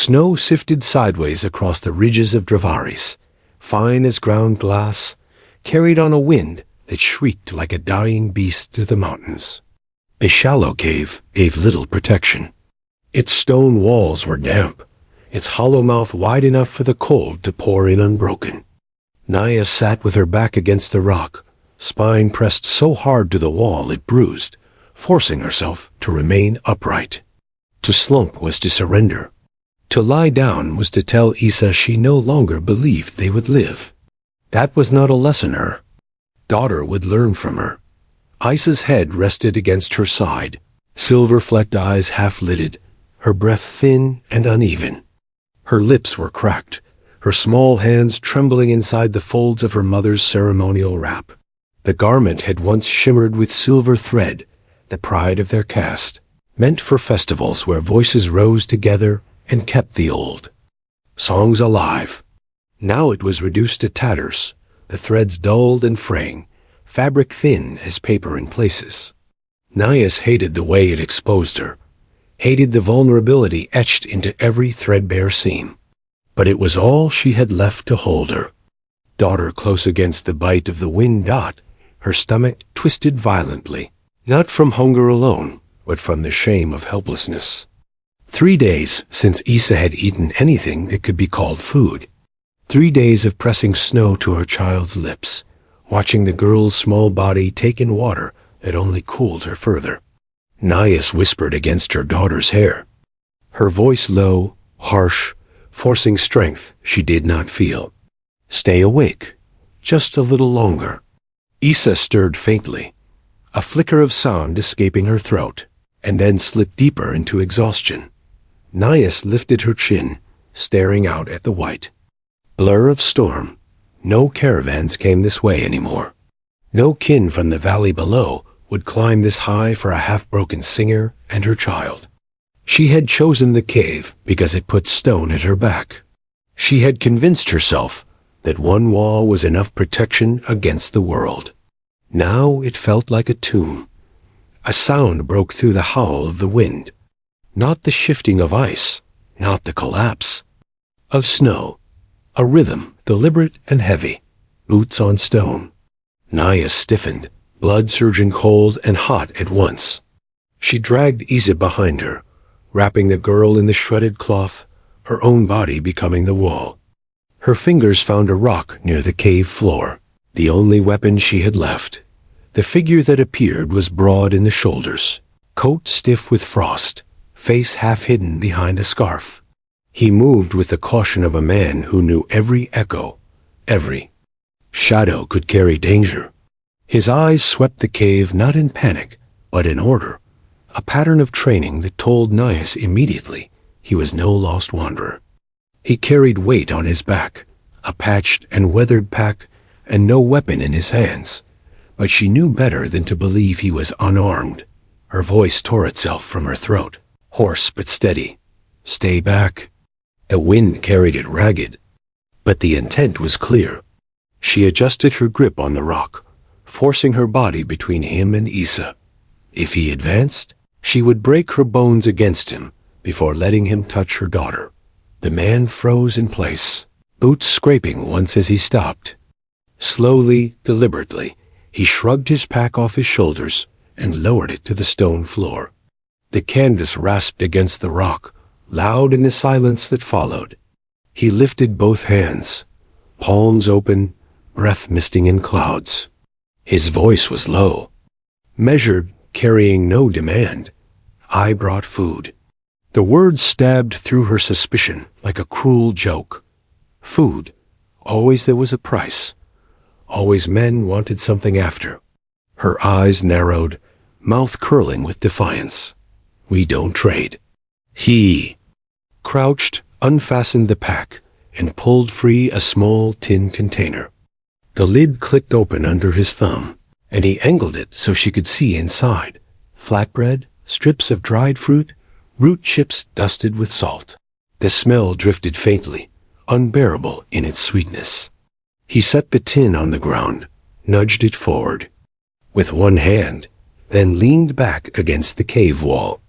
Snow sifted sideways across the ridges of Dravaris, fine as ground glass, carried on a wind that shrieked like a dying beast through the mountains. The shallow cave gave little protection. Its stone walls were damp, its hollow mouth wide enough for the cold to pour in unbroken. Naya sat with her back against the rock, spine pressed so hard to the wall it bruised, forcing herself to remain upright. To slump was to surrender. To lie down was to tell Isa she no longer believed they would live. That was not a lessoner. Daughter would learn from her. Isa's head rested against her side, silver-flecked eyes half-lidded, her breath thin and uneven. Her lips were cracked, her small hands trembling inside the folds of her mother's ceremonial wrap. The garment had once shimmered with silver thread, the pride of their caste, meant for festivals where voices rose together and kept the old songs alive. Now it was reduced to tatters, the threads dulled and fraying, fabric thin as paper in places. Nias hated the way it exposed her, hated the vulnerability etched into every threadbare seam. But it was all she had left to hold her. Daughter close against the bite of the wind dot, her stomach twisted violently, not from hunger alone, but from the shame of helplessness. 3 days since Isa had eaten anything that could be called food. 3 days of pressing snow to her child's lips, watching the girl's small body take in water that only cooled her further. Nias whispered against her daughter's hair, her voice low, harsh, forcing strength she did not feel. Stay awake, just a little longer. Isa stirred faintly, a flicker of sound escaping her throat, and then slipped deeper into exhaustion. Nias lifted her chin, staring out at the white blur of storm. No caravans came this way anymore. No kin from the valley below would climb this high for a half-broken singer and her child. She had chosen the cave because it put stone at her back. She had convinced herself that one wall was enough protection against the world. Now it felt like a tomb. A sound broke through the howl of the wind. Not the shifting of ice, not the collapse of snow. A rhythm, deliberate and heavy, boots on stone. Naya stiffened, blood surging cold and hot at once. She dragged Isa behind her, wrapping the girl in the shredded cloth, her own body becoming the wall. Her fingers found a rock near the cave floor, the only weapon she had left. The figure that appeared was broad in the shoulders, coat stiff with frost, face half hidden behind a scarf. He moved with the caution of a man who knew every echo, every shadow could carry danger. His eyes swept the cave not in panic, but in order, a pattern of training that told Nias immediately he was no lost wanderer. He carried weight on his back, a patched and weathered pack, and no weapon in his hands. But she knew better than to believe he was unarmed. Her voice tore itself from her throat, hoarse but steady. Stay back. A wind carried it ragged, but the intent was clear. She adjusted her grip on the rock, forcing her body between him and Isa. If he advanced, she would break her bones against him before letting him touch her daughter. The man froze in place, boots scraping once as he stopped. Slowly, deliberately, he shrugged his pack off his shoulders and lowered it to the stone floor. The canvas rasped against the rock, loud in the silence that followed. He lifted both hands, palms open, breath misting in clouds. His voice was low, measured, carrying no demand. I brought food. The words stabbed through her suspicion like a cruel joke. Food. Always there was a price. Always men wanted something after. Her eyes narrowed, mouth curling with defiance. We don't trade. He crouched, unfastened the pack, and pulled free a small tin container. The lid clicked open under his thumb, and he angled it so she could see inside. Flatbread, strips of dried fruit, root chips dusted with salt. The smell drifted faintly, unbearable in its sweetness. He set the tin on the ground, nudged it forward with one hand, then leaned back against the cave wall.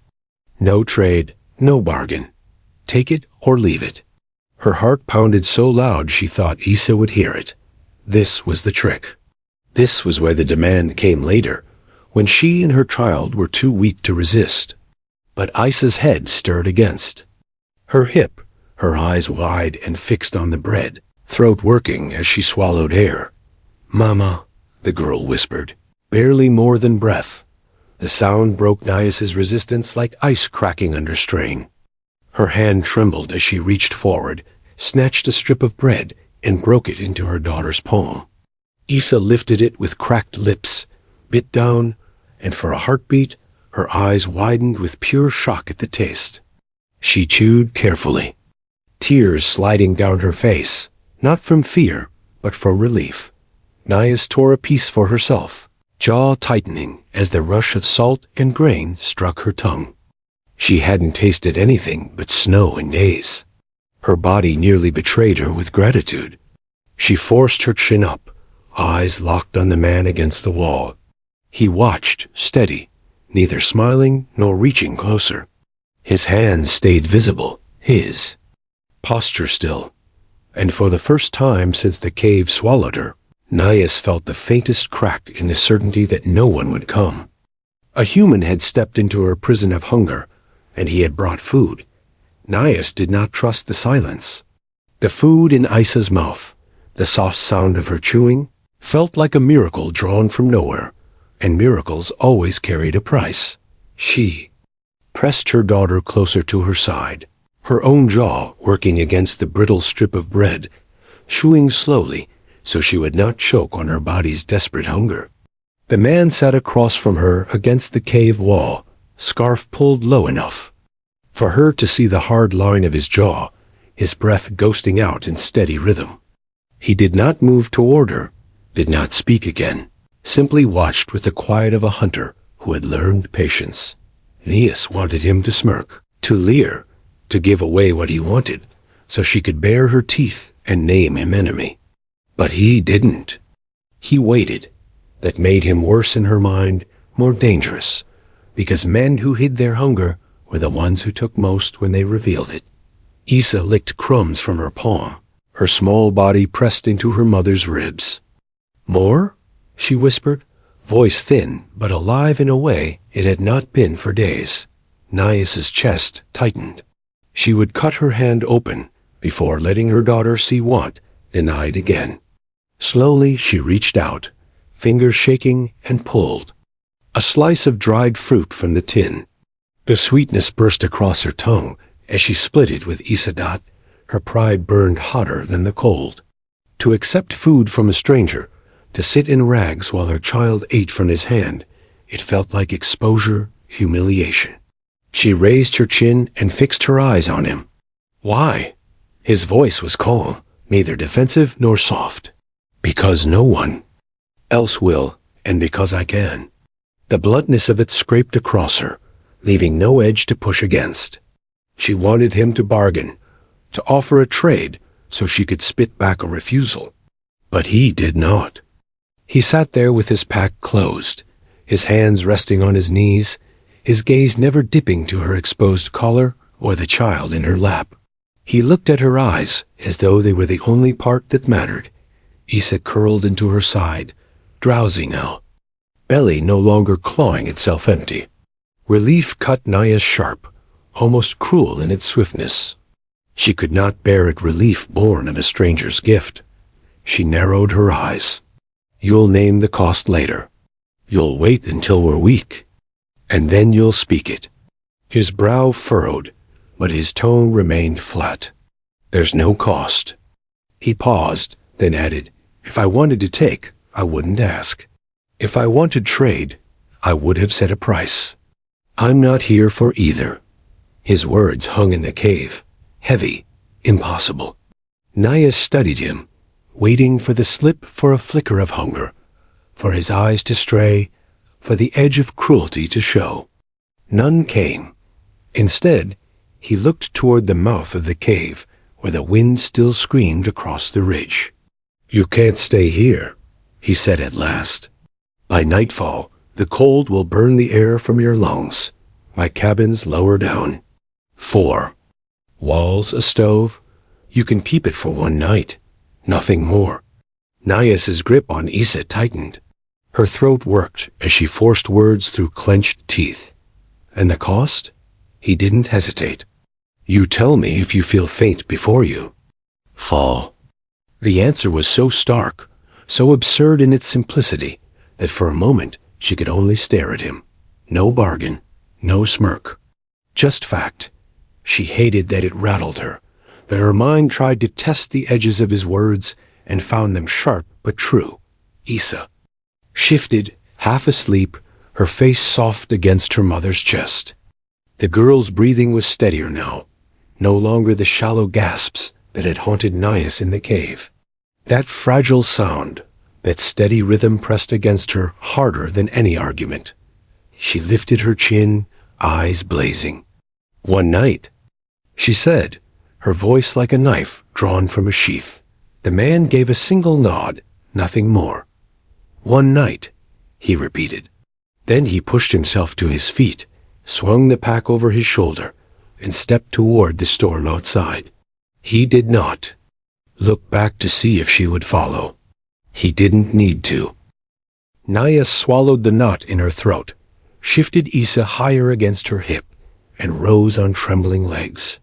No trade, no bargain. Take it or leave it. Her heart pounded so loud she thought Issa would hear it. This was the trick. This was where the demand came later, when she and her child were too weak to resist. But Issa's head stirred against. Her hip, her eyes wide and fixed on the bread, throat working as she swallowed air. "Mama," the girl whispered, barely more than breath. The sound broke Nias's resistance like ice cracking under strain. Her hand trembled as she reached forward, snatched a strip of bread, and broke it into her daughter's palm. Issa lifted it with cracked lips, bit down, and for a heartbeat, her eyes widened with pure shock at the taste. She chewed carefully, tears sliding down her face, not from fear, but for relief. Nias tore a piece for herself, jaw tightening as the rush of salt and grain struck her tongue. She hadn't tasted anything but snow in days. Her body nearly betrayed her with gratitude. She forced her chin up, eyes locked on the man against the wall. He watched, steady, neither smiling nor reaching closer. His hands stayed visible, his posture still, and for the first time since the cave swallowed her, Nias felt the faintest crack in the certainty that no one would come. A human had stepped into her prison of hunger, and he had brought food. Nias did not trust the silence. The food in Issa's mouth, the soft sound of her chewing, felt like a miracle drawn from nowhere, and miracles always carried a price. She pressed her daughter closer to her side, her own jaw working against the brittle strip of bread, chewing slowly so she would not choke on her body's desperate hunger. The man sat across from her against the cave wall, scarf pulled low enough for her to see the hard line of his jaw, his breath ghosting out in steady rhythm. He did not move toward her, did not speak again, simply watched with the quiet of a hunter who had learned patience. Nias wanted him to smirk, to leer, to give away what he wanted, so she could bare her teeth and name him enemy. But he didn't. He waited. That made him worse in her mind, more dangerous, because men who hid their hunger were the ones who took most when they revealed it. Issa licked crumbs from her palm, her small body pressed into her mother's ribs. "More?" she whispered, voice thin but alive in a way it had not been for days. Nias's chest tightened. She would cut her hand open before letting her daughter see want denied again. Slowly she reached out, fingers shaking, and pulled. A slice of dried fruit from the tin. The sweetness burst across her tongue as she split it with Isadat, her pride burned hotter than the cold. To accept food from a stranger, to sit in rags while her child ate from his hand, it felt like exposure, humiliation. She raised her chin and fixed her eyes on him. "Why?" His voice was calm, neither defensive nor soft. "Because no one else will, and because I can." The bluntness of it scraped across her, leaving no edge to push against. She wanted him to bargain, to offer a trade so she could spit back a refusal. But he did not. He sat there with his pack closed, his hands resting on his knees, his gaze never dipping to her exposed collar or the child in her lap. He looked at her eyes as though they were the only part that mattered. Issa curled into her side, drowsy now, belly no longer clawing itself empty. Relief cut Nias sharp, almost cruel in its swiftness. She could not bear it, relief born of a stranger's gift. She narrowed her eyes. "You'll name the cost later. You'll wait until we're weak, and then you'll speak it." His brow furrowed, but his tone remained flat. "There's no cost." He paused, then added, "If I wanted to take, I wouldn't ask. If I wanted trade, I would have set a price. I'm not here for either." His words hung in the cave, heavy, impossible. Nias studied him, waiting for the slip, for a flicker of hunger, for his eyes to stray, for the edge of cruelty to show. None came. Instead, he looked toward the mouth of the cave, where the wind still screamed across the ridge. "You can't stay here," he said at last. "By nightfall, the cold will burn the air from your lungs. My cabin's lower down." 4. Walls, a stove. You can keep it for one night. Nothing more. Nias's grip on Issa tightened. Her throat worked as she forced words through clenched teeth. And the cost? He didn't hesitate. You tell me if you feel faint before you fall. The answer was so stark, so absurd in its simplicity, that for a moment she could only stare at him. No bargain, no smirk. Just fact. She hated that it rattled her, that her mind tried to test the edges of his words and found them sharp but true. Issa shifted, half asleep, her face soft against her mother's chest. The girl's breathing was steadier now, no longer the shallow gasps that had haunted Nias in the cave. That fragile sound, that steady rhythm pressed against her harder than any argument. She lifted her chin, eyes blazing. One night, she said, her voice like a knife drawn from a sheath. The man gave a single nod, nothing more. One night, he repeated. Then he pushed himself to his feet, swung the pack over his shoulder, and stepped toward the storm outside. He did not look back to see if she would follow. He didn't need to. Nias swallowed the knot in her throat, shifted Issa higher against her hip, and rose on trembling legs.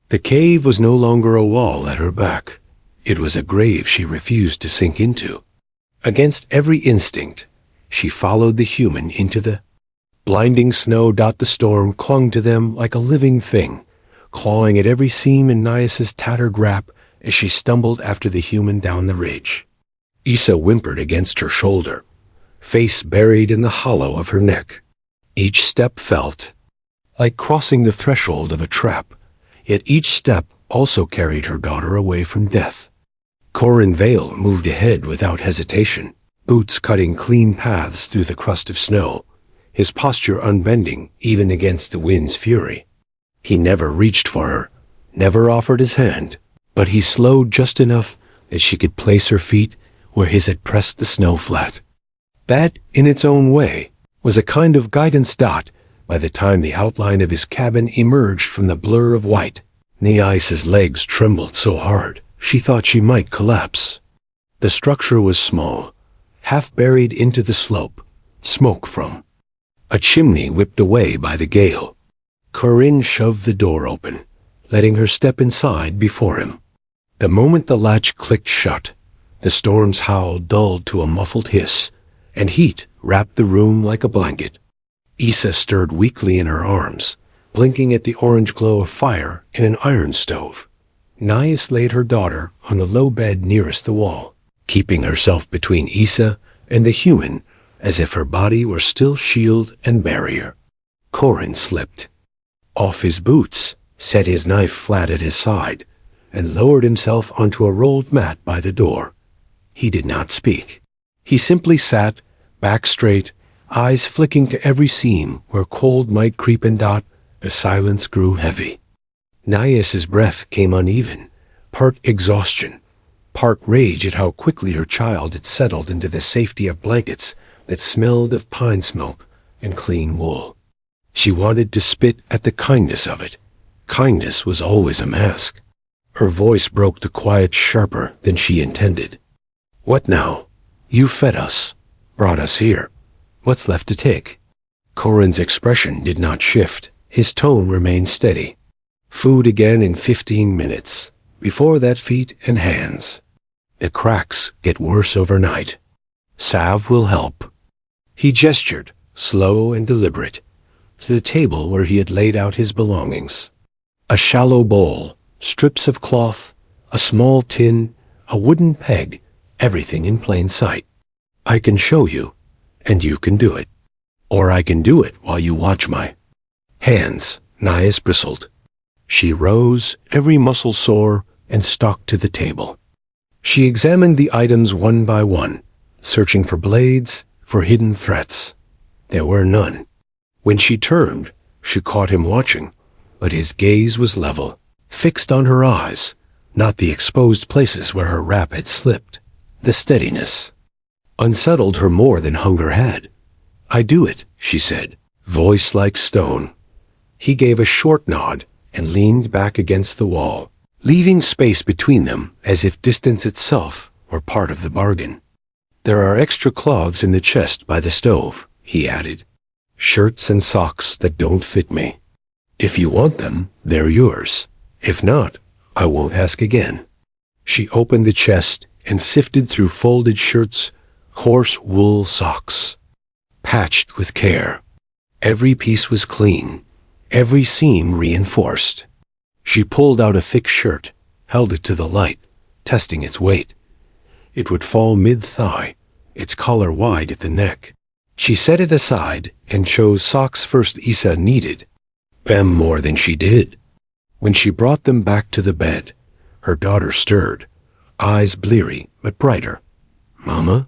The cave was no longer a wall at her back. It was a grave she refused to sink into. Against every instinct, she followed the human into the blinding snow. The storm clung to them like a living thing, clawing at every seam in Nias's tattered wrap as she stumbled after the human down the ridge. Issa whimpered against her shoulder, face buried in the hollow of her neck. Each step felt like crossing the threshold of a trap, yet each step also carried her daughter away from death. Corin Vale moved ahead without hesitation, boots cutting clean paths through the crust of snow, his posture unbending even against the wind's fury. He never reached for her, never offered his hand, but he slowed just enough that she could place her feet where his had pressed the snow flat. That, in its own way, was a kind of guidance. By the time the outline of his cabin emerged from the blur of white, Nias's legs trembled so hard she thought she might collapse. The structure was small, half buried into the slope, smoke from a chimney whipped away by the gale. Corinne shoved the door open, letting her step inside before him. The moment the latch clicked shut, the storm's howl dulled to a muffled hiss, and heat wrapped the room like a blanket. Issa stirred weakly in her arms, blinking at the orange glow of fire in an iron stove. Nias laid her daughter on the low bed nearest the wall, keeping herself between Issa and the human as if her body were still shield and barrier. Corin slipped off his boots, set his knife flat at his side, and lowered himself onto a rolled mat by the door. He did not speak. He simply sat, back straight, eyes flicking to every seam where cold might creep and dot. The silence grew heavy. Nias's breath came uneven, part exhaustion, part rage at how quickly her child had settled into the safety of blankets that smelled of pine smoke and clean wool. She wanted to spit at the kindness of it. Kindness was always a mask. Her voice broke the quiet sharper than she intended. What now? You fed us, brought us here. What's left to take? Corin's expression did not shift. His tone remained steady. Food again in 15 minutes. Before that, feet and hands. The cracks get worse overnight. Salve will help. He gestured, slow and deliberate, to the table where he had laid out his belongings. A shallow bowl, strips of cloth, a small tin, a wooden peg, everything in plain sight. I can show you, and you can do it. Or I can do it while you watch my hands. Nias bristled. She rose, every muscle sore, and stalked to the table. She examined the items one by one, searching for blades, for hidden threats. There were none. When she turned, she caught him watching, but his gaze was level, fixed on her eyes, not the exposed places where her wrap had slipped. The steadiness unsettled her more than hunger had. I do it, she said, voice like stone. He gave a short nod and leaned back against the wall, leaving space between them as if distance itself were part of the bargain. "There are extra cloths in the chest by the stove," he added. "Shirts and socks that don't fit me. If you want them, they're yours. If not, I won't ask again." She opened the chest and sifted through folded shirts, coarse wool socks, patched with care. Every piece was clean, every seam reinforced. She pulled out a thick shirt, held it to the light, testing its weight. It would fall mid-thigh, its collar wide at the neck. She set it aside and chose socks first Isa needed, them more than she did. When she brought them back to the bed, her daughter stirred, eyes bleary but brighter. "Mama?"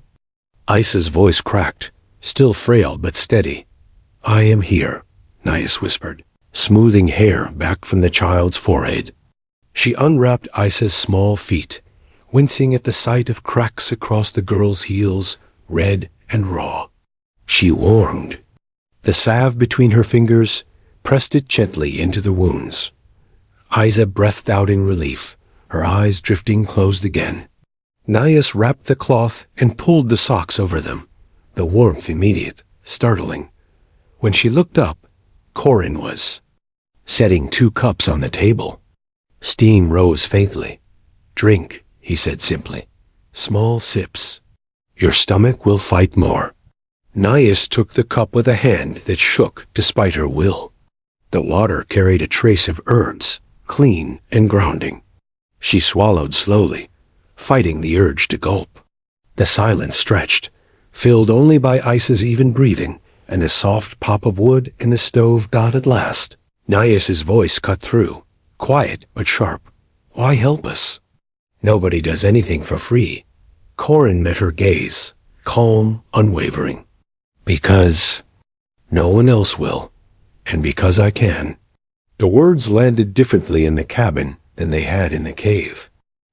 Isa's voice cracked, still frail but steady. "I am here," Nias whispered, smoothing hair back from the child's forehead. She unwrapped Isa's small feet, wincing at the sight of cracks across the girl's heels, red and raw. She warmed. The salve between her fingers pressed it gently into the wounds. Isa breathed out in relief, her eyes drifting closed again. Nias wrapped the cloth and pulled the socks over them, the warmth immediate, startling. When she looked up, Corin was setting 2 cups on the table. Steam rose faintly. "Drink," he said simply. "Small sips. Your stomach will fight more." Nias took the cup with a hand that shook despite her will. The water carried a trace of herbs, clean and grounding. She swallowed slowly, fighting the urge to gulp. The silence stretched, filled only by Isa's even breathing and a soft pop of wood in the stove dot at last. Nias's voice cut through, quiet but sharp. "Why help us? Nobody does anything for free." Corin met her gaze, calm, unwavering. "Because no one else will, and because I can." The words landed differently in the cabin than they had in the cave.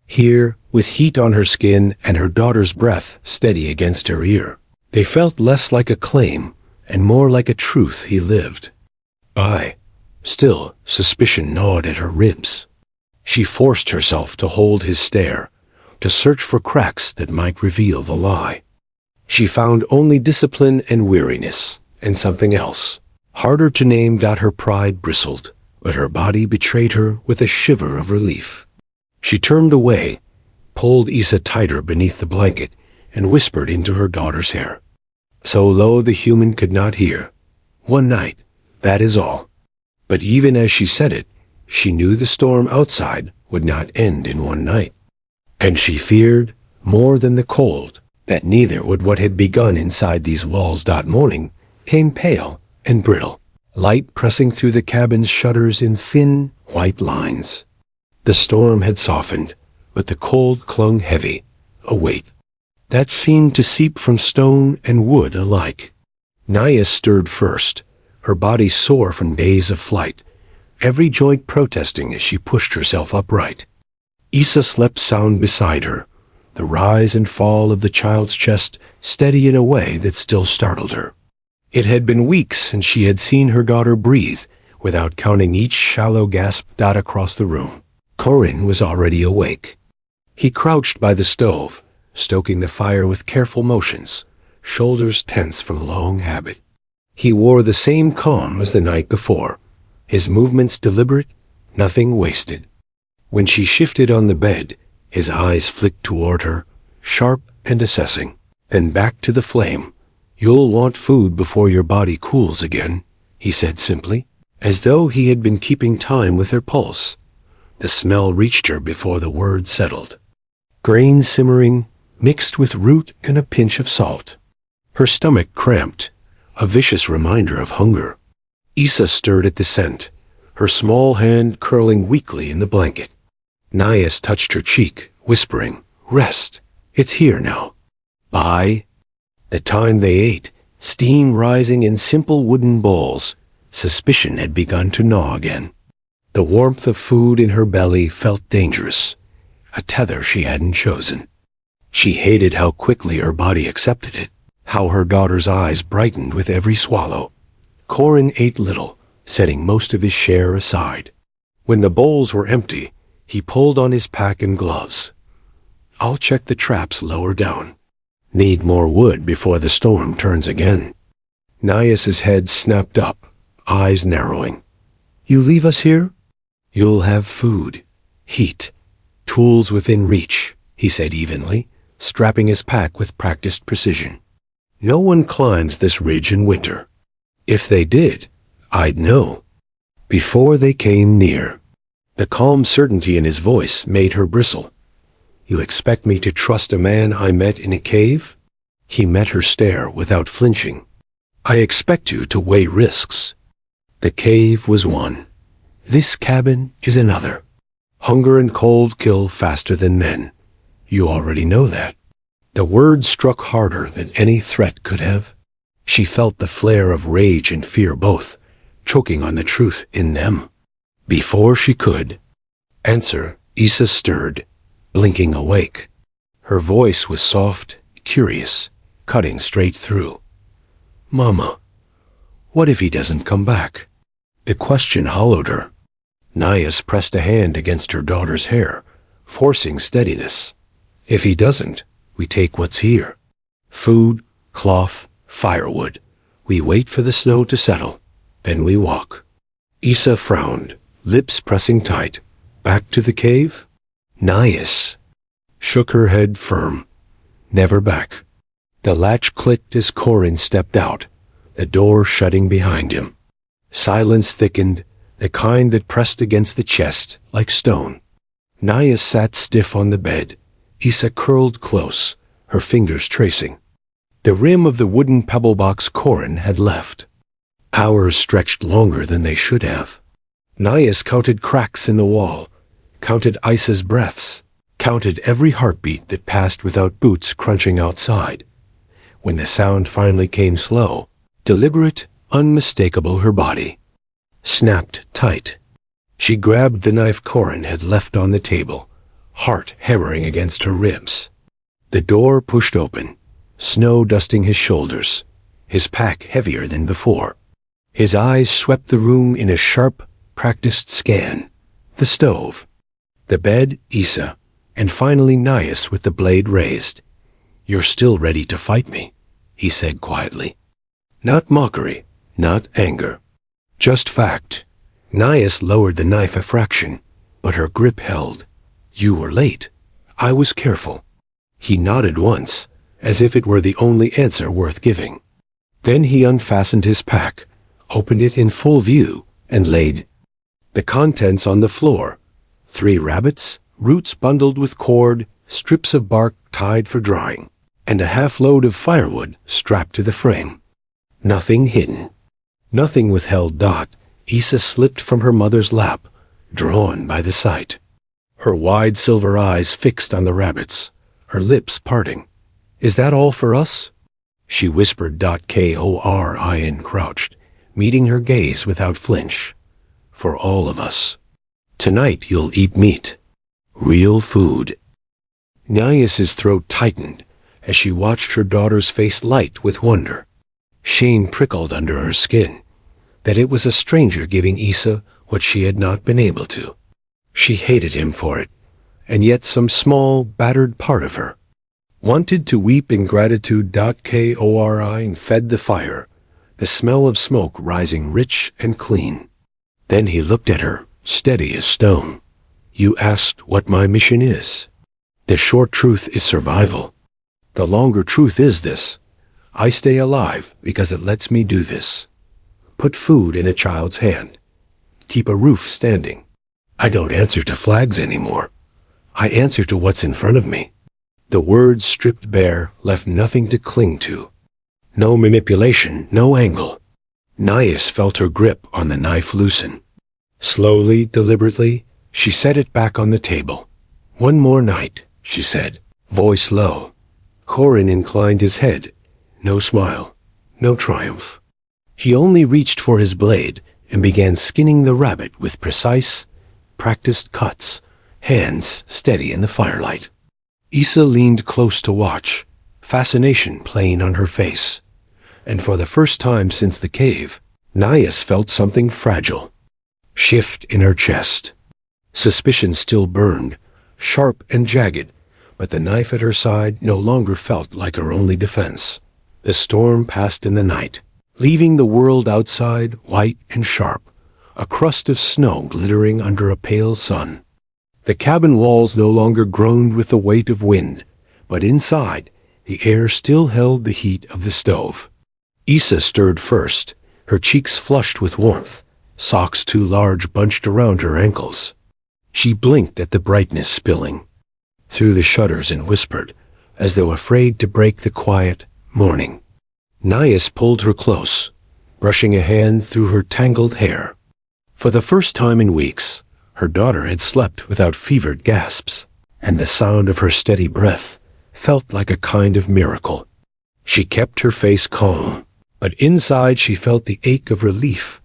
Here, with heat on her skin and her daughter's breath steady against her ear, they felt less like a claim and more like a truth he lived. Still, suspicion gnawed at her ribs. She forced herself to hold his stare, to search for cracks that might reveal the lie. She found only discipline and weariness, and something else, harder to name. Her pride bristled, but her body betrayed her with a shiver of relief. She turned away, pulled Isa tighter beneath the blanket, and whispered into her daughter's hair. So low the human could not hear. "One night, that is all." But even as she said it, she knew the storm outside would not end in one night. And she feared, more than the cold, that neither would what had begun inside these walls. Morning came pale and brittle, light pressing through the cabin's shutters in thin, white lines. The storm had softened, but the cold clung heavy, a weight that seemed to seep from stone and wood alike. Nias stirred first, her body sore from days of flight, every joint protesting as she pushed herself upright. Isa slept sound beside her, the rise and fall of the child's chest steady in a way that still startled her. It had been weeks since she had seen her daughter breathe without counting each shallow gasp across the room. Corin was already awake. He crouched by the stove, stoking the fire with careful motions, shoulders tense from long habit. He wore the same calm as the night before, his movements deliberate, nothing wasted. When she shifted on the bed, his eyes flicked toward her, sharp and assessing, then back to the flame. "You'll want food before your body cools again," he said simply, as though he had been keeping time with her pulse. The smell reached her before the word settled. Grain simmering, mixed with root and a pinch of salt. Her stomach cramped, a vicious reminder of hunger. Isa stirred at the scent, her small hand curling weakly in the blanket. Nias touched her cheek, whispering, "Rest, it's here now." By the time they ate, steam rising in simple wooden bowls, suspicion had begun to gnaw again. The warmth of food in her belly felt dangerous, a tether she hadn't chosen. She hated how quickly her body accepted it, how her daughter's eyes brightened with every swallow. Corin ate little, setting most of his share aside. When the bowls were empty, he pulled on his pack and gloves. I'll check the traps lower down. Need more wood before the storm turns again. Nias's head snapped up, eyes narrowing. You leave us here? You'll have food, heat, tools within reach, he said evenly, strapping his pack with practiced precision. No one climbs this ridge in winter. If they did, I'd know. Before they came near. The calm certainty in his voice made her bristle. You expect me to trust a man I met in a cave? He met her stare without flinching. I expect you to weigh risks. The cave was one. This cabin is another. Hunger and cold kill faster than men. You already know that. The words struck harder than any threat could have. She felt the flare of rage and fear both, choking on the truth in them. Before she could answer, Issa stirred, blinking awake. Her voice was soft, curious, cutting straight through. Mama, what if he doesn't come back? The question hollowed her. Nias pressed a hand against her daughter's hair, forcing steadiness. If he doesn't, we take what's here. Food, cloth, firewood. We wait for the snow to settle. Then we walk. Issa frowned, lips pressing tight. Back to the cave? Nias shook her head firm. Never back. The latch clicked as Corin stepped out, the door shutting behind him. Silence thickened, the kind that pressed against the chest like stone. Nias sat stiff on the bed, Issa curled close, her fingers tracing. The rim of the wooden pebble box Corin had left. Hours stretched longer than they should have. Nias counted cracks in the wall, counted Issa's breaths, counted every heartbeat that passed without boots crunching outside. When the sound finally came slow, deliberate, unmistakable, her body snapped tight. She grabbed the knife Corin had left on the table, heart hammering against her ribs. The door pushed open, snow dusting his shoulders, his pack heavier than before. His eyes swept the room in a sharp, practiced scan. The stove, the bed, Issa, and finally Nias with the blade raised. You're still ready to fight me, he said quietly. Not mockery, not anger. Just fact. Nias lowered the knife a fraction, but her grip held. You were late. I was careful. He nodded once, as if it were the only answer worth giving. Then he unfastened his pack, opened it in full view, and laid the contents on the floor. 3 rabbits, roots bundled with cord, strips of bark tied for drying, and a half-load of firewood strapped to the frame. Nothing hidden. Nothing withheld. Issa slipped from her mother's lap, drawn by the sight. Her wide silver eyes fixed on the rabbits, her lips parting. Is that all for us? She whispered. Korin crouched, meeting her gaze without flinch. For all of us. Tonight you'll eat meat. Real food. Nias's throat tightened as she watched her daughter's face light with wonder. Shame prickled under her skin, that it was a stranger giving Issa what she had not been able to. She hated him for it, and yet some small, battered part of her wanted to weep in gratitude. Korin fed the fire, the smell of smoke rising rich and clean. Then he looked at her, steady as stone. You asked what my mission is. The short truth is survival. The longer truth is this. I stay alive because it lets me do this. Put food in a child's hand. Keep a roof standing. I don't answer to flags anymore. I answer to what's in front of me. The words stripped bare left nothing to cling to. No manipulation, no angle. Nias felt her grip on the knife loosen. Slowly, deliberately, she set it back on the table. One more night, she said, voice low. Corin inclined his head. No smile, no triumph. He only reached for his blade and began skinning the rabbit with precise, practiced cuts, hands steady in the firelight. Issa leaned close to watch, fascination plain on her face. And for the first time since the cave, Nias felt something fragile shift in her chest. Suspicion still burned, sharp and jagged, but the knife at her side no longer felt like her only defense. The storm passed in the night, leaving the world outside white and sharp, a crust of snow glittering under a pale sun. The cabin walls no longer groaned with the weight of wind, but inside, the air still held the heat of the stove. Issa stirred first, her cheeks flushed with warmth, socks too large bunched around her ankles. She blinked at the brightness spilling through the shutters and whispered, as though afraid to break the quiet morning. Nias pulled her close, brushing a hand through her tangled hair. For the first time in weeks, her daughter had slept without fevered gasps, and the sound of her steady breath felt like a kind of miracle. She kept her face calm, but inside she felt the ache of relief.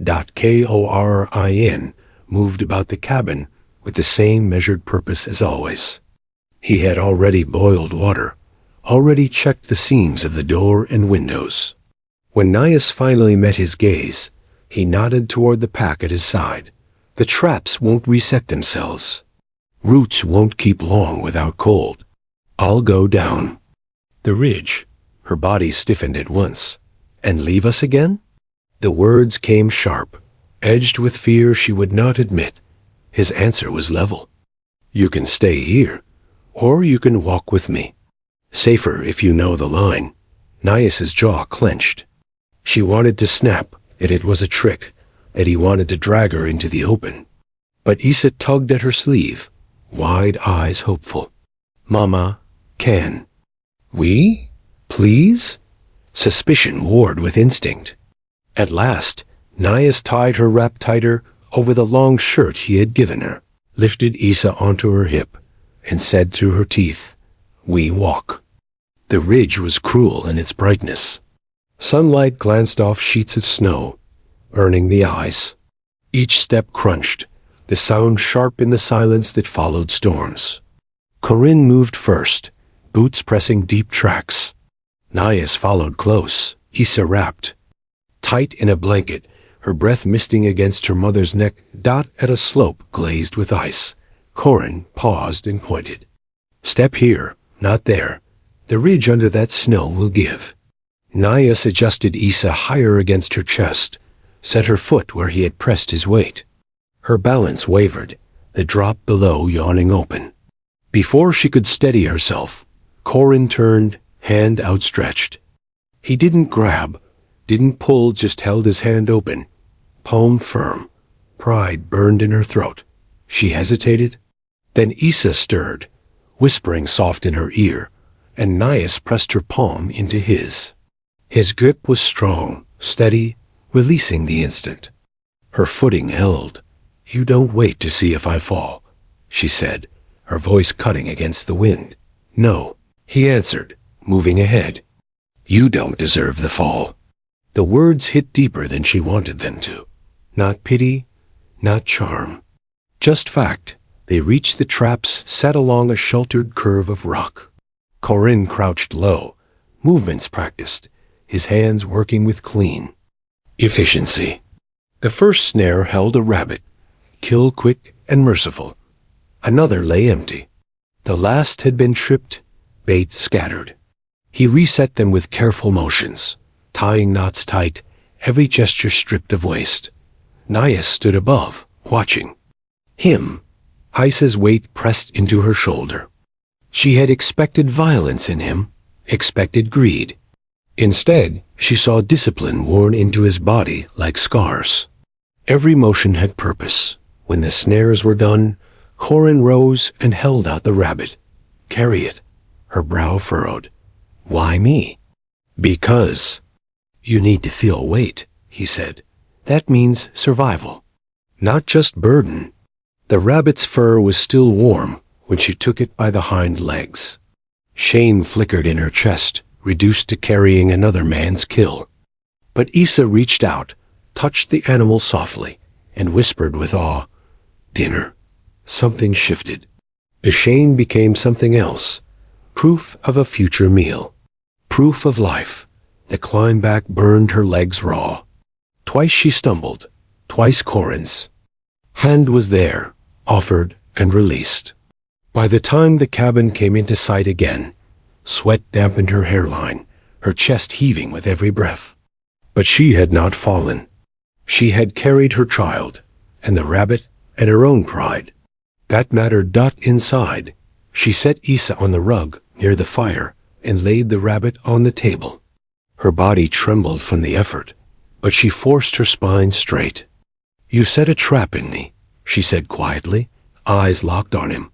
Korin moved about the cabin with the same measured purpose as always. He had already boiled water, already checked the seams of the door and windows. When Nias finally met his gaze, he nodded toward the pack at his side. The traps won't reset themselves. Roots won't keep long without cold. I'll go down the ridge. Her body stiffened at once. And leave us again? The words came sharp, edged with fear she would not admit. His answer was level. You can stay here, or you can walk with me. Safer if you know the line. Nias's jaw clenched. She wanted to snap that it was a trick, that he wanted to drag her into the open. But Issa tugged at her sleeve, wide eyes hopeful. Mama can. We? Please? Suspicion warred with instinct. At last, Nias tied her wrap tighter over the long shirt he had given her, lifted Issa onto her hip, and said through her teeth, We walk. The ridge was cruel in its brightness. Sunlight glanced off sheets of snow, burning the eyes. Each step crunched, the sound sharp in the silence that followed storms. Corinne moved first, boots pressing deep tracks. Nias followed close, Issa wrapped tight in a blanket, her breath misting against her mother's neck. At a slope glazed with ice, Corinne paused and pointed. Step here, not there. The ridge under that snow will give. Nias adjusted Issa higher against her chest, set her foot where he had pressed his weight. Her balance wavered, the drop below yawning open. Before she could steady herself, Corinne turned, hand outstretched. He didn't grab, didn't pull, just held his hand open, palm firm. Pride burned in her throat. She hesitated. Then Issa stirred, whispering soft in her ear, and Nias pressed her palm into his. His grip was strong, steady, releasing the instant. Her footing held. You don't wait to see if I fall, she said, her voice cutting against the wind. No, he answered, moving ahead. You don't deserve the fall. The words hit deeper than she wanted them to. Not pity, not charm. Just fact. They reached the traps set along a sheltered curve of rock. Corinne crouched low, movements practiced, his hands working with clean efficiency. The first snare held a rabbit, kill quick and merciful. Another lay empty. The last had been tripped, bait scattered. He reset them with careful motions, tying knots tight, every gesture stripped of waste. Nias stood above, watching. Him. Issa's weight pressed into her shoulder. She had expected violence in him, expected greed. Instead, she saw discipline worn into his body like scars. Every motion had purpose. When the snares were done, Corinne rose and held out the rabbit. Carry it. Her brow furrowed. Why me? Because. You need to feel weight, he said. That means survival. Not just burden. The rabbit's fur was still warm when she took it by the hind legs. Shame flickered in her chest, reduced to carrying another man's kill. But Issa reached out, touched the animal softly, and whispered with awe, Dinner. Something shifted. The shame became something else. Proof of a future meal. Proof of life. The climb back burned her legs raw. Twice she stumbled, twice Corinne's hand was there, offered and released. By the time the cabin came into sight again, sweat dampened her hairline, her chest heaving with every breath. But she had not fallen. She had carried her child, and the rabbit, and her own pride. That mattered not inside. She set Isa on the rug near the fire and laid the rabbit on the table. Her body trembled from the effort, but she forced her spine straight. "You set a trap in me," she said quietly, eyes locked on him.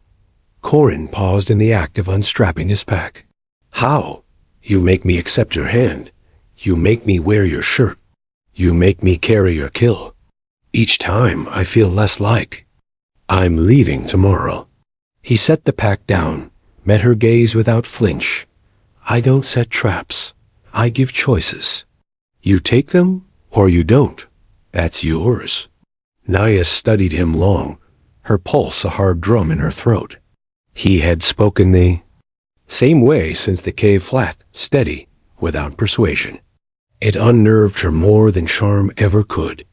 Corin paused in the act of unstrapping his pack. "How? You make me accept your hand. You make me wear your shirt. You make me carry your kill. Each time I feel less like. I'm leaving tomorrow." He set the pack down, met her gaze without flinch. "I don't set traps. I give choices. You take them, or you don't. That's yours." Naya studied him long, her pulse a hard drum in her throat. He had spoken the same way since the cave flat, steady, without persuasion. It unnerved her more than charm ever could,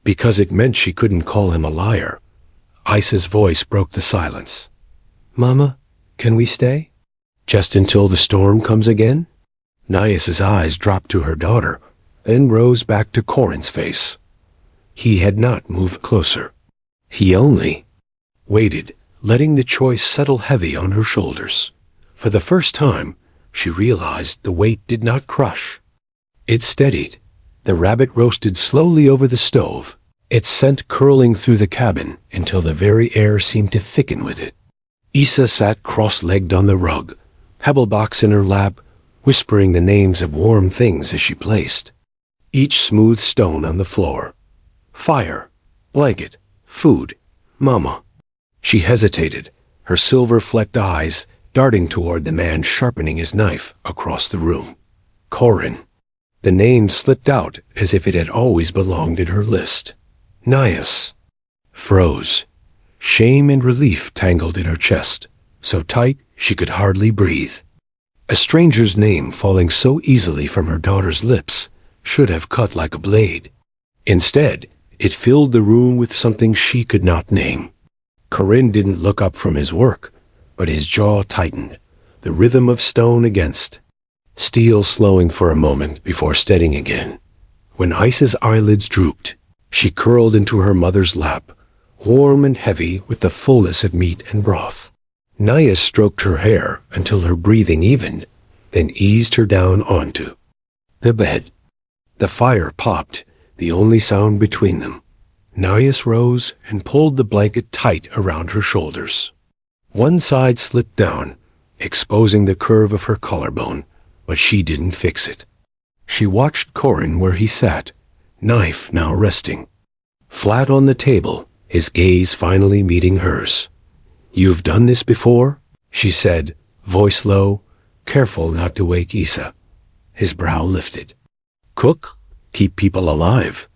because it meant she couldn't call him a liar. Isa's voice broke the silence. "Mama, can we stay? Just until the storm comes again?" Nias's eyes dropped to her daughter, then rose back to Corin's face. He had not moved closer. He only waited, letting the choice settle heavy on her shoulders. For the first time, she realized the weight did not crush. It steadied. The rabbit roasted slowly over the stove, its scent curling through the cabin until the very air seemed to thicken with it. Isa sat cross-legged on the rug, pebble box in her lap, whispering the names of warm things as she placed each smooth stone on the floor. Fire, blanket, food, mama. She hesitated, her silver-flecked eyes darting toward the man sharpening his knife across the room. Corin. The name slipped out as if it had always belonged in her list. Nias. Froze. Shame and relief tangled in her chest, so tight she could hardly breathe. A stranger's name falling so easily from her daughter's lips should have cut like a blade. Instead, it filled the room with something she could not name. Corin didn't look up from his work, but his jaw tightened, the rhythm of stone against steel slowing for a moment before steadying again. When Isa's eyelids drooped, she curled into her mother's lap, warm and heavy with the fullness of meat and broth. Naya stroked her hair until her breathing evened, then eased her down onto the bed. The fire popped, the only sound between them. Nias rose and pulled the blanket tight around her shoulders. One side slipped down, exposing the curve of her collarbone, but she didn't fix it. She watched Corin where he sat, knife now resting. Flat on the table, his gaze finally meeting hers. "You've done this before?" she said, voice low, careful not to wake Isa. His brow lifted. "Cook? Keep people alive?"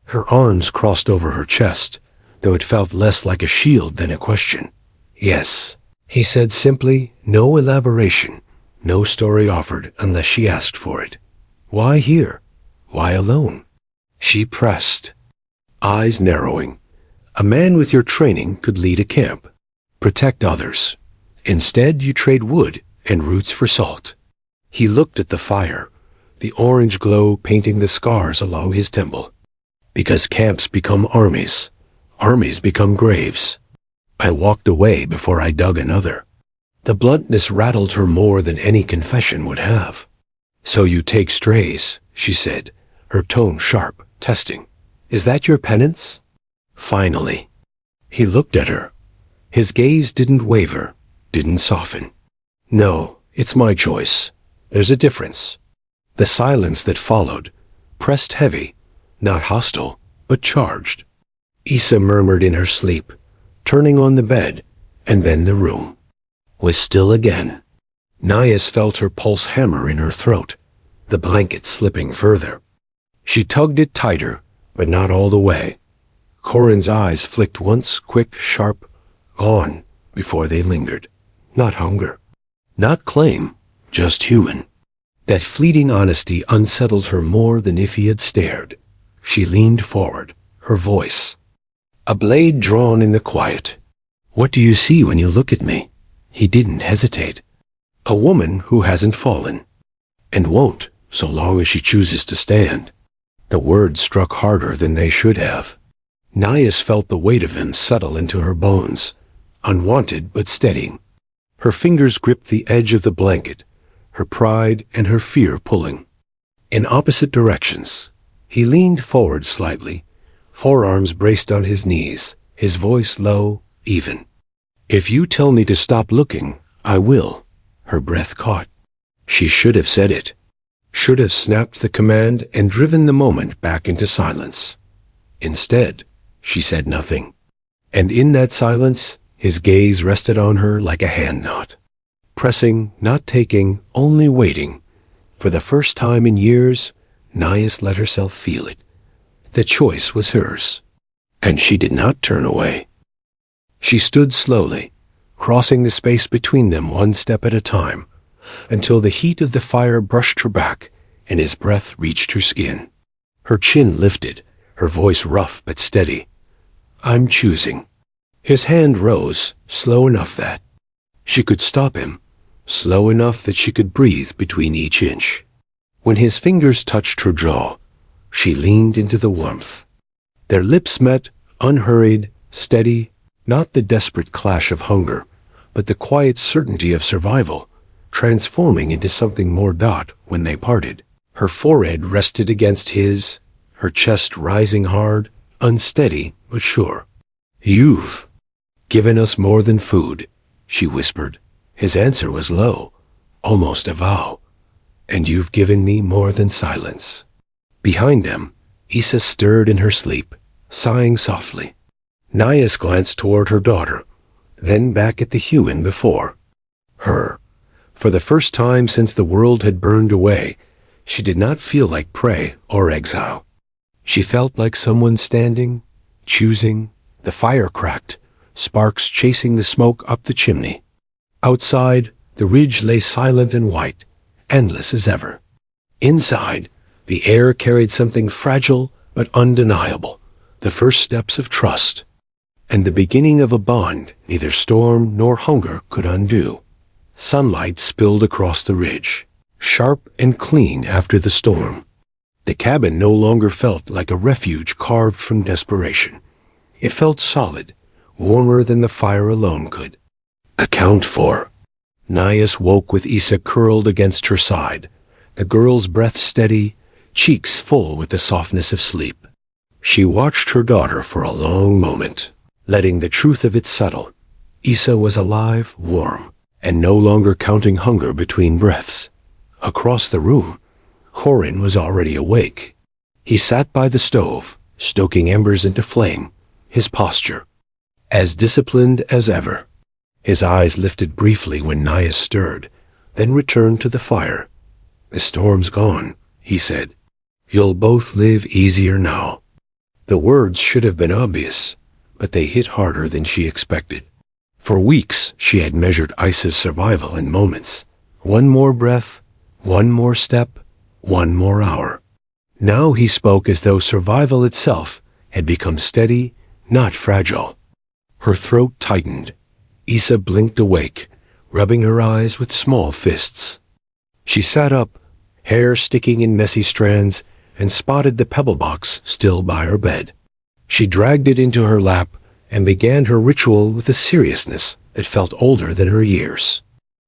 Her arms crossed over her chest, though it felt less like a shield than a question. "Yes," he said simply, no elaboration, no story offered unless she asked for it. "Why here? Why alone?" She pressed, eyes narrowing. "A man with your training could lead a camp, protect others. Instead, you trade wood and roots for salt." He looked at the fire, the orange glow painting the scars along his temple. "Because camps become armies. Armies become graves. I walked away before I dug another." The bluntness rattled her more than any confession would have. "So you take strays," she said, her tone sharp, testing. "Is that your penance?" Finally. He looked at her. His gaze didn't waver, didn't soften. "No, it's my choice. There's a difference." The silence that followed, pressed heavy, not hostile, but charged. Isa murmured in her sleep, turning on the bed, and then the room was still again. Nias felt her pulse hammer in her throat, the blanket slipping further. She tugged it tighter, but not all the way. Corin's eyes flicked once, quick, sharp, gone, before they lingered. Not hunger, not claim, just human. That fleeting honesty unsettled her more than if he had stared. She leaned forward, her voice a blade drawn in the quiet. What do you see when you look at me? He didn't hesitate. A woman who hasn't fallen, and won't so long as she chooses to stand. The words struck harder than they should have. Naias felt the weight of him settle into her bones, unwanted but steadying. Her fingers gripped the edge of the blanket, her pride and her fear pulling. In opposite directions, he leaned forward slightly, forearms braced on his knees, his voice low, even. If you tell me to stop looking, I will. Her breath caught. She should have said it. Should have snapped the command and driven the moment back into silence. Instead, she said nothing. And in that silence, his gaze rested on her like a hand knot. Pressing, not taking, only waiting. For the first time in years, Naias let herself feel it. The choice was hers. And she did not turn away. She stood slowly, crossing the space between them one step at a time, until the heat of the fire brushed her back and his breath reached her skin. Her chin lifted, her voice rough but steady. I'm choosing. His hand rose, slow enough that she could stop him, slow enough that she could breathe between each inch. When his fingers touched her jaw, she leaned into the warmth. Their lips met, unhurried, steady, not the desperate clash of hunger, but the quiet certainty of survival, transforming into something more when they parted. Her forehead rested against his, her chest rising hard, unsteady but sure. You've given us more than food, she whispered. His answer was low, almost a vow. And you've given me more than silence. Behind them, Issa stirred in her sleep, sighing softly. Naias glanced toward her daughter, then back at the human before her. For the first time since the world had burned away, she did not feel like prey or exile. She felt like someone standing, choosing. The fire cracked, sparks chasing the smoke up the chimney. Outside, the ridge lay silent and white, endless as ever. Inside, the air carried something fragile but undeniable, the first steps of trust, and the beginning of a bond neither storm nor hunger could undo. Sunlight spilled across the ridge, sharp and clean after the storm. The cabin no longer felt like a refuge carved from desperation. It felt solid, warmer than the fire alone could account for. Naias woke with Issa curled against her side, the girl's breath steady, cheeks full with the softness of sleep. She watched her daughter for a long moment, letting the truth of it settle. Issa was alive, warm, and no longer counting hunger between breaths. Across the room, Horin was already awake. He sat by the stove, stoking embers into flame, his posture as disciplined as ever. His eyes lifted briefly when Naias stirred, then returned to the fire. The storm's gone, he said. You'll both live easier now. The words should have been obvious, but they hit harder than she expected. For weeks she had measured Issa's survival in moments. One more breath, one more step, one more hour. Now he spoke as though survival itself had become steady, not fragile. Her throat tightened. Issa blinked awake, rubbing her eyes with small fists. She sat up, hair sticking in messy strands, and spotted the pebble box still by her bed. She dragged it into her lap and began her ritual with a seriousness that felt older than her years.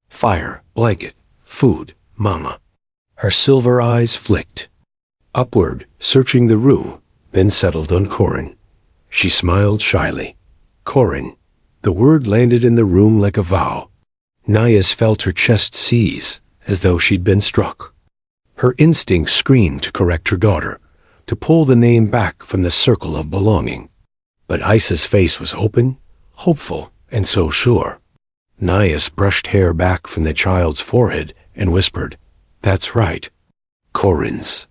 Fire, blanket, food, mama. Her silver eyes flicked upward, searching the room, then settled on Corin. She smiled shyly. Corin. The word landed in the room like a vow. Naias felt her chest seize, as though she'd been struck. Her instinct screamed to correct her daughter, to pull the name back from the circle of belonging. But Issa's face was open, hopeful, and so sure. Naias brushed hair back from the child's forehead and whispered, That's right. Corin's.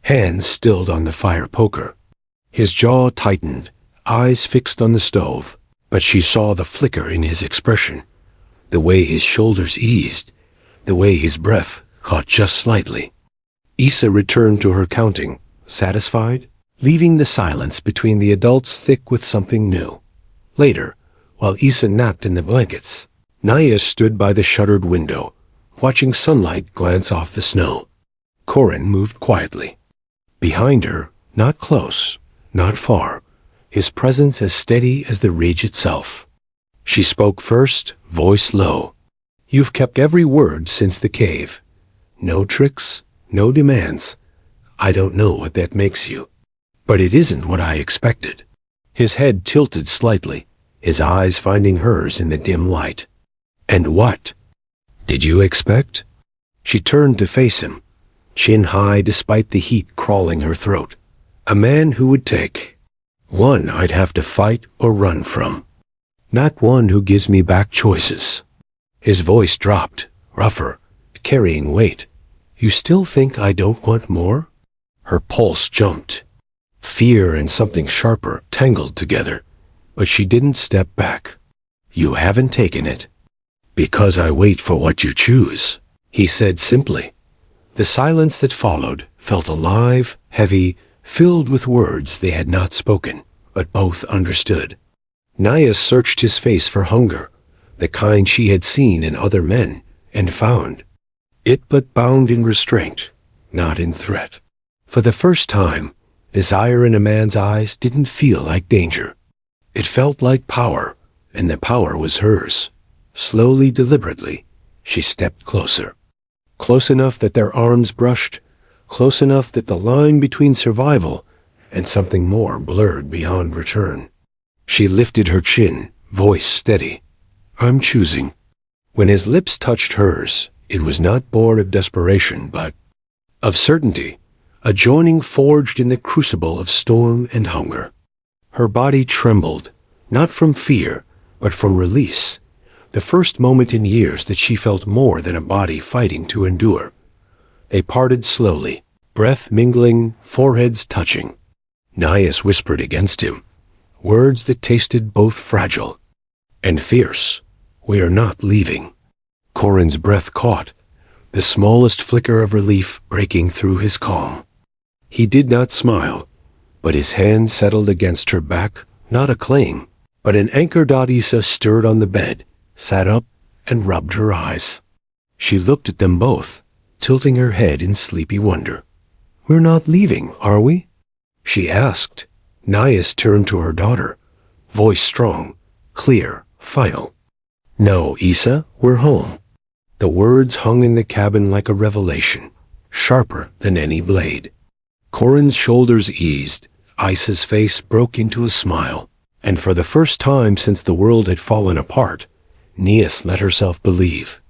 Hands stilled on the fire poker. His jaw tightened, eyes fixed on the stove, but she saw the flicker in his expression, the way his shoulders eased, the way his breath caught just slightly. Issa returned to her counting, satisfied, leaving the silence between the adults thick with something new. Later, while Issa napped in the blankets. Naya stood by the shuttered window, watching sunlight glance off the snow. Corin moved quietly. Behind her, not close, not far, his presence as steady as the ridge itself. She spoke first, voice low. "You've kept every word since the cave. No tricks, no demands. I don't know what that makes you. But it isn't what I expected." His head tilted slightly, his eyes finding hers in the dim light. "And what did you expect?" She turned to face him, chin high despite the heat crawling her throat. "A man who would take. One I'd have to fight or run from. Not one who gives me back choices." His voice dropped, rougher, carrying weight. "You still think I don't want more?" Her pulse jumped. Fear and something sharper tangled together, but she didn't step back. "You haven't taken it." "Because I wait for what you choose," he said simply. The silence that followed felt alive, heavy, filled with words they had not spoken, but both understood. Naya searched his face for hunger, the kind she had seen in other men, and found it but bound in restraint, not in threat. For the first time, desire in a man's eyes didn't feel like danger. It felt like power, and the power was hers. Slowly, deliberately, she stepped closer. Close enough that their arms brushed, close enough that the line between survival and something more blurred beyond return. She lifted her chin, voice steady. "I'm choosing." When his lips touched hers, it was not born of desperation, but of certainty, a joining forged in the crucible of storm and hunger. Her body trembled, not from fear, but from release, the first moment in years that she felt more than a body fighting to endure. They parted slowly, breath mingling, foreheads touching. Nias whispered against him, words that tasted both fragile and fierce. "We are not leaving." Corin's breath caught, the smallest flicker of relief breaking through his calm. He did not smile, but his hand settled against her back, not a claim, but an anchor. Issa stirred on the bed, sat up, and rubbed her eyes. She looked at them both, tilting her head in sleepy wonder. "We're not leaving, are we?" she asked. Nias turned to her daughter, voice strong, clear, final. "No, Issa, we're home." The words hung in the cabin like a revelation, sharper than any blade. Corin's shoulders eased, Issa's face broke into a smile, and for the first time since the world had fallen apart, Nias let herself believe.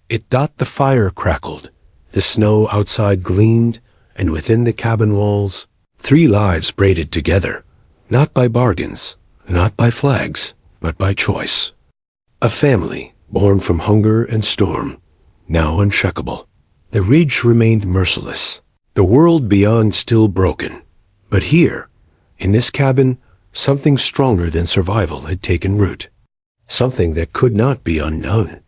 The fire crackled, the snow outside gleamed, and within the cabin walls, 3 lives braided together, not by bargains, not by flags, but by choice. A family born from hunger and storm, now unshakable. The ridge remained merciless, the world beyond still broken. But here, in this cabin, something stronger than survival had taken root. Something that could not be undone.